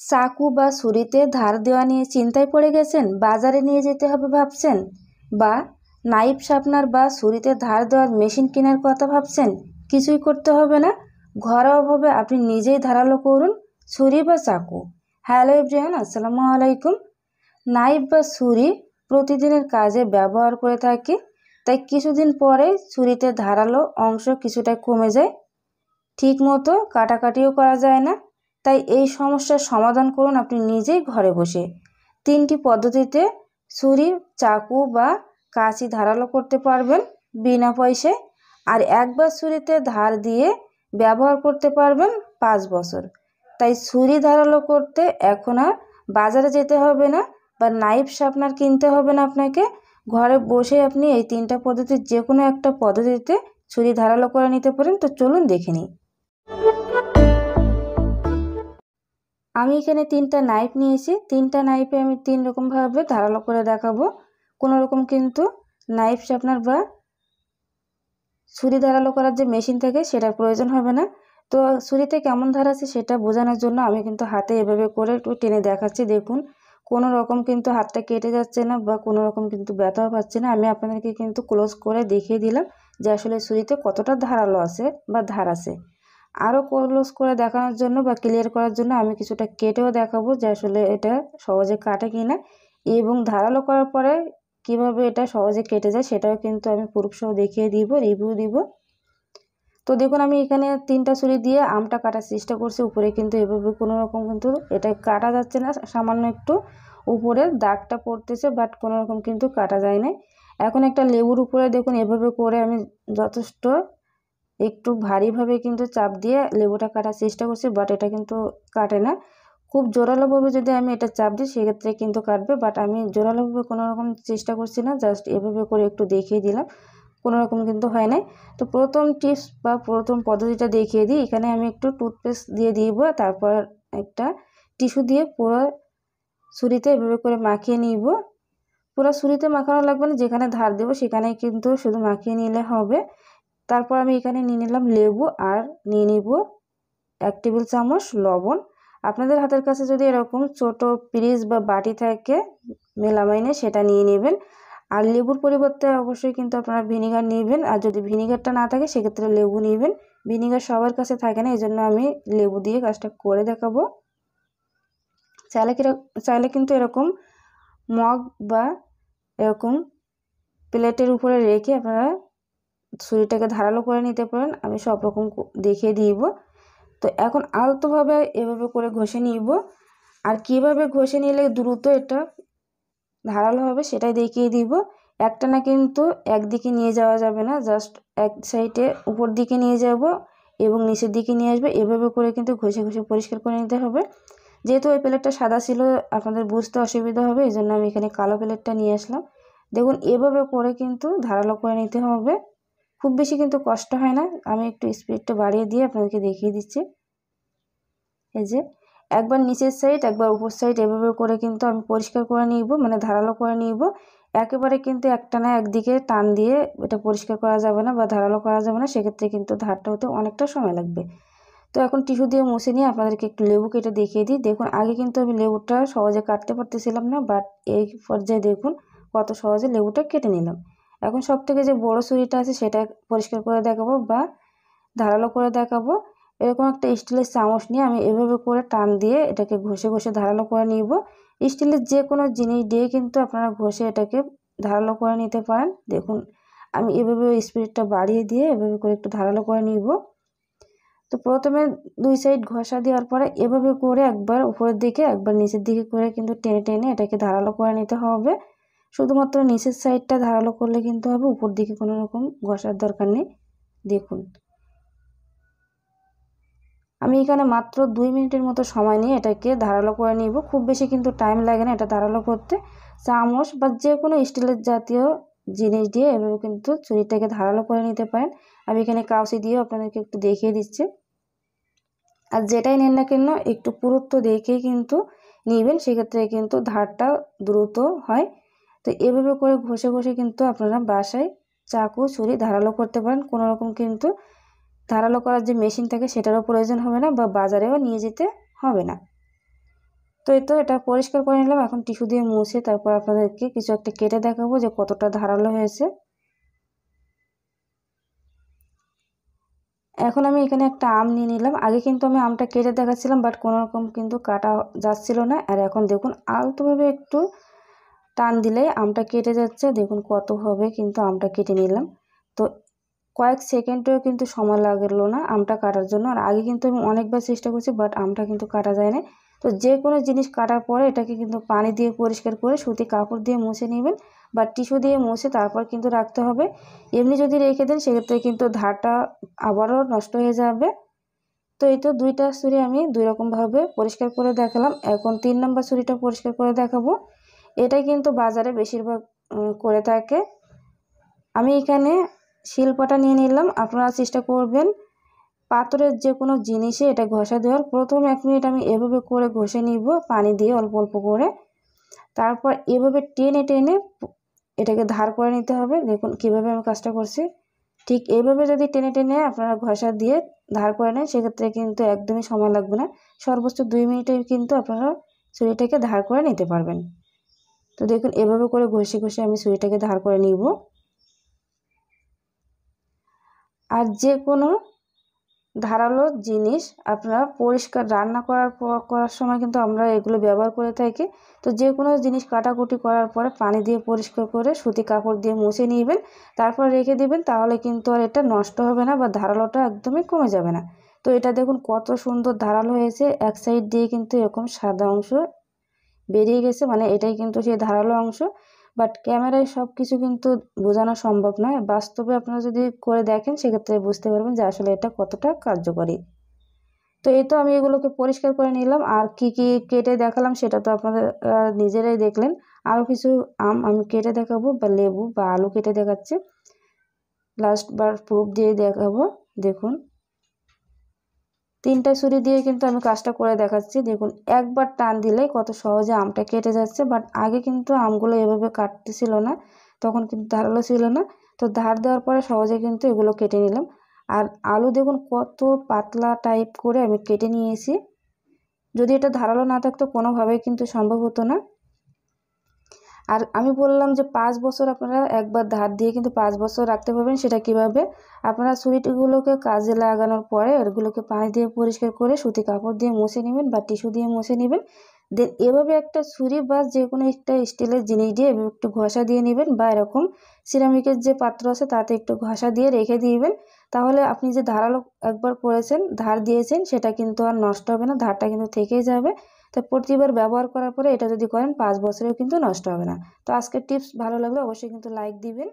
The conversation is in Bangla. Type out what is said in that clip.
চাকু বা ছুরিতে ধার দেওয়া নিয়ে চিন্তায় পড়ে গেছেন, বাজারে নিয়ে যেতে হবে ভাবছেন, বা নাইফ শার্পনার বা ছুরিতে ধার দেওয়ার মেশিন কেনার কথা ভাবছেন? কিছুই করতে হবে না, ঘরোয়াভাবে আপনি নিজেই ধারালো করুন ছুরি বা চাকু। হ্যালো এভরিওয়ান, আসসালামু আলাইকুম। নাইফ বা ছুরি প্রতিদিনের কাজে ব্যবহার করে থাকি, তাই কিছুদিন পরে ছুরিতে ধারালো অংশ কিছুটা কমে যায়, ঠিক মতো কাটাকাটিও করা যায় না। তাই এই সমস্যার সমাধান করুন আপনি নিজেই ঘরে বসে। 3টি পদ্ধতিতে ছুরি, চাকু বা কাঁচি ধারালো করতে পারবেন বিনা পয়সায়, আর একবার ছুরিতে ধার দিয়ে ব্যবহার করতে পারবেন 5 বছর। তাই ছুরি ধারালো করতে এখন আর বাজারে যেতে হবে না বা নাইফ শার্পনার কিনতে হবে না আপনাকে। ঘরে বসে আপনি এই 3টা পদ্ধতির যে কোনো একটা পদ্ধতিতে ছুরি ধারালো করে নিতে পারেন। তো চলুন দেখে নিই। আমি এখানে 3টা নাইফ নিয়েছি। 3টা নাইফে আমি 3 রকমভাবে ধারালো করে দেখাবো। কোনো রকম কিন্তু নাইফ শার্পনার বা ছুরি ধারালো করার যে মেশিন থাকে সেটার প্রয়োজন হবে না। তো ছুরিতে কেমন ধার আছে সেটা বোঝানোর জন্য আমি কিন্তু হাতে এভাবে করে একটু টেনে দেখাচ্ছি। দেখুন, কোনো রকম কিন্তু হাতটা কেটে যাচ্ছে না বা কোনো রকম কিন্তু ব্যথাও পাচ্ছে না। আমি আপনাদেরকে কিন্তু ক্লোজ করে দেখিয়ে দিলাম যে আসলে ছুরিতে কতটা ধারালো আছে বা ধার আছে। আরও ক্লোজ করে দেখানোর জন্য বা ক্লিয়ার করার জন্য আমি কিছুটা কেটেও দেখাবো যে আসলে এটা সহজে কাটে কিনা, এবং ধারালো করার পরে কিভাবে এটা সহজে কেটে যায় সেটাও কিন্তু আমি প্রুফ সহ দেখিয়ে দিব, রিভিউ দিব। তো দেখুন, আমি এখানে 3টা ছুরি দিয়ে আমটা কাটার চেষ্টা করছি। উপরে কিন্তু এভাবে কোনো রকম কিন্তু এটা কাটা যাচ্ছে না, সামান্য একটু উপরে দাগটা পড়তেছে, বাট কোনো রকম কিন্তু কাটা যায় না। এখন একটা লেবুর উপরে দেখুন এভাবে করে আমি যথেষ্ট একটু ভারীভাবে কিন্তু চাপ দিয়ে লেবুটা কাটার চেষ্টা করছি, বাট এটা কিন্তু কাটে না। খুব জোরালোভাবে যদি আমি এটা চাপ দিই সেক্ষেত্রে কিন্তু কাটবে, বাট আমি জোরালোভাবে কোনো রকম চেষ্টা করছি না, জাস্ট এভাবে করে একটু দেখিয়ে দিলাম, কোনো রকম কিন্তু হয় নাই। তো প্রথম টিপস বা প্রথম পদ্ধতিটা দেখিয়ে দিই। এখানে আমি একটু টুথপেস্ট দিয়ে দিব, তারপর একটা টিস্যু দিয়ে পুরো ছুরিতে এভাবে করে মাখিয়ে নিব। পুরো ছুরিতে মাখানো লাগবে না, যেখানে ধার দেবো সেখানে কিন্তু শুধু মাখিয়ে নিলে হবে। তারপর আমি এখানে নিয়ে নিলাম লেবু, আর নিয়ে নিব 1 টেবিল চামচ লবণ। আপনাদের হাতের কাছে যদি এরকম ছোট পিরিচ বা বাটি থাকে মেলামাইনে, সেটা নিয়ে নেবেন। আর লেবুর পরিবর্তে অবশ্যই কিন্তু আপনারা ভিনিগার নেবেন, আর যদি ভিনিগারটা না থাকে সেক্ষেত্রে লেবু নেবেন। ভিনিগার সবার কাছে থাকে না, এই জন্য আমি লেবু দিয়ে কাজটা করে দেখাবো। চাইলে কিন্তু এরকম মগ বা এরকম প্লেটের উপরে রেখে আপনারা ছুরিটাকে ধারালো করে নিতে পারেন। আমি সব রকম দেখিয়ে দিব। তো এখন আলতোভাবে এভাবে করে ঘষে নিব, আর কিভাবে ঘষে নিলে দ্রুত এটা ধারালো হবে সেটাই দেখিয়ে দিব। একটানা কিন্তু একদিকে নিয়ে যাওয়া যাবে না, জাস্ট এক সাইডে উপর দিকে নিয়ে যাব এবং নিচের দিকে নিয়ে আসবে। এভাবে করে কিন্তু ঘষে ঘষে পরিষ্কার করে নিতে হবে। যেহেতু ওই প্লেটটা সাদা ছিল আপনাদের বুঝতে অসুবিধা হবে, এই জন্য আমি এখানে কালো প্লেটটা নিয়ে আসলাম। দেখুন, এভাবে করে কিন্তু ধারালো করে নিতে হবে। খুব বেশি কিন্তু কষ্ট হয় না। আমি একটু স্পিডটা বাড়িয়ে দিয়ে আপনাদেরকে দেখিয়ে দিচ্ছি। এই যে একবার নিচের সাইড একবার উপর সাইড এভাবে করে কিন্তু আমি পরিষ্কার করে নিব, মানে ধারালো করে নিব। একেবারে কিন্তু একটানা একদিকে টান দিয়ে এটা পরিষ্কার করা যাবে না বা ধারালো করা যাবে না, সেক্ষেত্রে কিন্তু ধারটা হতে অনেকটা সময় লাগবে। তো এখন টিস্যু দিয়ে মুছে নিয়ে আপনাদেরকে একটু লেবু কেটে দেখিয়ে দিই। দেখুন, আগে কিন্তু আমি লেবুটা সহজে কাটতে পারতেছিলাম না, বাট এই পর্যায়ে দেখুন কত সহজে লেবুটা কেটে নিলাম। এখন সব থেকে যে বড় ছুরিটা আছে সেটা পরিষ্কার করে দেখাবো বা ধারালো করে দেখাবো। এরকম একটা স্টিলের চামচ নিয়ে আমি এভাবে করে টান দিয়ে এটাকে ঘষে ঘষে ধারালো করে নিব। স্টিলের যে কোনো জিনিস দিয়ে কিন্তু আপনারা ঘষে এটাকে ধারালো করে নিতে পারেন। দেখুন, আমি এভাবে স্পিডটা বাড়িয়ে দিয়ে এভাবে করে একটু ধারালো করে নিব। তো প্রথমে 2 সাইড ঘষা দেওয়ার পরে এভাবে করে একবার উপরের দিকে একবার নিচের দিকে করে কিন্তু টেনে টেনে এটাকে ধারালো করে নিতে হবে। শুধুমাত্র নিচের সাইডটা ধারালো করলে কিন্তু হবে, উপর দিকে কোনো রকম ঘষার দরকার নেই। দেখুন, আমি এখানে মাত্র 2 মিনিটের মতো সময় নিয়ে এটাকে ধারালো করে নিব। খুব বেশি কিন্তু টাইম লাগে না এটা ধারালো করতে। চামচ বা যে কোনো স্টিলের জাতীয় জিনিস দিয়ে এভাবে কিন্তু ছুরিটাকে ধারালো করে নিতে পারেন। আমি এখানে কাউচি দিয়েও আপনাদেরকে একটু দেখিয়ে দিচ্ছি। আর যেটাই নেন না কেন একটু পুরুত্ব দেখেই কিন্তু নেবেন, সেক্ষেত্রে কিন্তু ধারটা দ্রুত হয়। তো এভাবে করে ঘষে ঘষে কিন্তু আপনারা বাসায় চাকু ছুরি ধারালো করতে পারেন। কোনো রকম কিন্তু ধারালো করার যে মেশিন থাকে সেটারও প্রয়োজন হবে না বা বাজারেও নিয়ে যেতে হবে না। তো এই তো এটা পরিষ্কার করে নিলাম। এখন টিস্যু দিয়ে মুছে তারপর আপনাদেরকে কিছু একটা কেটে দেখাবো যে কতটা ধারালো হয়েছে। এখন আমি এখানে একটা আম নিয়ে নিলাম। আগে কিন্তু আমি আমটা কেটে দেখাচ্ছিলাম, বাট কোনো রকম কিন্তু কাটা যাচ্ছিল না। আর এখন দেখুন আলতোভাবে একটু টান দিলেই আমটা কেটে যাচ্ছে। দেখুন কতভাবে কিন্তু আমটা কেটে নিলাম। তো কয়েক সেকেন্ডেও কিন্তু সময় লাগলো না আমটা কাটার জন্য। আর আগে কিন্তু আমি অনেকবার চেষ্টা করছি, বাট আমটা কিন্তু কাটা যায় না। তো যে কোনো জিনিস কাটার পরে এটাকে কিন্তু পানি দিয়ে পরিষ্কার করে সুতি কাপড় দিয়ে মুছে নেবেন বা টিস্যু দিয়ে মুছে তারপর কিন্তু রাখতে হবে। এমনি যদি রেখে দেন সেক্ষেত্রে কিন্তু ধারটা আবারও নষ্ট হয়ে যাবে। তো এই তো দুইটা ছুরি আমি দুই রকমভাবে পরিষ্কার করে দেখালাম। এখন 3 নম্বর ছুরিটা পরিষ্কার করে দেখাবো। এটাই কিন্তু বাজারে বেশিরভাগ করে থাকে। আমি এখানে শিলপাটা নিয়ে নিলাম। আপনারা চেষ্টা করবেন পাথরের যে কোনো জিনিসে এটা ঘষা দেওয়ার। প্রথম 1 মিনিট আমি এভাবে করে ঘষে নিব পানি দিয়ে অল্প অল্প করে। তারপর এভাবে টেনে টেনে এটাকে ধার করে নিতে হবে। দেখুন কিভাবে আমি কাজটা করছি। ঠিক এইভাবে যদি টেনে টেনে আপনারা ঘষা দিয়ে ধার করে নেন সেক্ষেত্রে কিন্তু একদমই সময় লাগবে না। সর্বোচ্চ 2 মিনিটে কিন্তু আপনারা ছুরিটাকে ধার করে নিতে পারবেন। তো দেখুন এভাবে করে ঘষে ঘষে আমি ছুরিটাকে ধার করে নিব। আর যে কোনো ধারালো জিনিস আপনারা পরিষ্কার রান্না করার সময় কিন্তু আমরা এগুলো ব্যবহার করে থাকি। তো যে কোনো জিনিস কাটাকুটি করার পরে পানি দিয়ে পরিষ্কার করে সুতি কাপড় দিয়ে মুছে নেবেন, তারপর রেখে দিবেন। তাহলে কিন্তু আর এটা নষ্ট হবে না বা ধারালোটা একদমই কমে যাবে না। তো এটা দেখুন কত সুন্দর ধারালো হয়েছে। এক সাইড দিয়ে কিন্তু এরকম সাদা অংশ বেরিয়ে গেছে, মানে এটাই কিন্তু সেই ধারালো অংশ। বাট ক্যামেরায় সব কিছু কিন্তু বোঝানো সম্ভব নয়। বাস্তবে আপনারা যদি করে দেখেন সেক্ষেত্রে বুঝতে পারবেন যে আসলে এটা কতটা কার্যকরী। তো এই তো আমি এগুলোকে পরিষ্কার করে নিলাম। আর কি কি কেটে দেখালাম সেটা তো আপনাদের নিজেরাই দেখলেন। আরও কিছু আম আমি কেটে দেখাবো বা লেবু বা আলু কেটে দেখাচ্ছি। লাস্ট বার প্রুফ দিয়ে দেখাবো। দেখুন 3টা ছুরি দিয়ে কিন্তু আমি কাজটা করে দেখাচ্ছি। দেখুন একবার টান দিলেই কত সহজে আমটা কেটে যাচ্ছে। বাট আগে কিন্তু আমগুলো এভাবে কাটতেছিল না, তখন কিন্তু ধারালো ছিল না। তো ধার দেওয়ার পরে সহজে কিন্তু এগুলো কেটে নিলাম। আর আলু দেখুন কত পাতলা টাইপ করে আমি কেটে নিয়েছি। যদি এটা ধারালো না থাকতো কোনোভাবেই কিন্তু সম্ভব হতো না। আর আমি বললাম যে 5 বছর আপনারা একবার ধার দিয়ে কিন্তু 5 বছর রাখতে পারবেন। সেটা কিভাবে? আপনারা ছুরিগুলোকে কাজে লাগানোর পরে এগুলোকে পানি দিয়ে পরিষ্কার করে সুতি কাপড় দিয়ে মুছে নেবেন বা টিস্যু দিয়ে মুছে নেবেন। দেন এভাবে একটা ছুরি বা যে কোনো একটা স্টিলের জিনিস দিয়ে এভাবে একটু ঘষা দিয়ে নেবেন বা এরকম সিরামিকের যে পাত্র আছে তাতে একটু ঘষা দিয়ে রেখে দিবেন। তাহলে আপনি যে ধারালো একবার করেছেন ধার দিয়েছেন সেটা কিন্তু আর নষ্ট হবে না, ধারটা কিন্তু থেকেই যাবে। তো প্রতিবার ব্যবহার করার পরে এটা যদি করেন 5 বছরেও কিন্তু নষ্ট হবে না। তো আজকের টিপস ভালো লাগলে অবশ্যই কিন্তু লাইক দিবেন।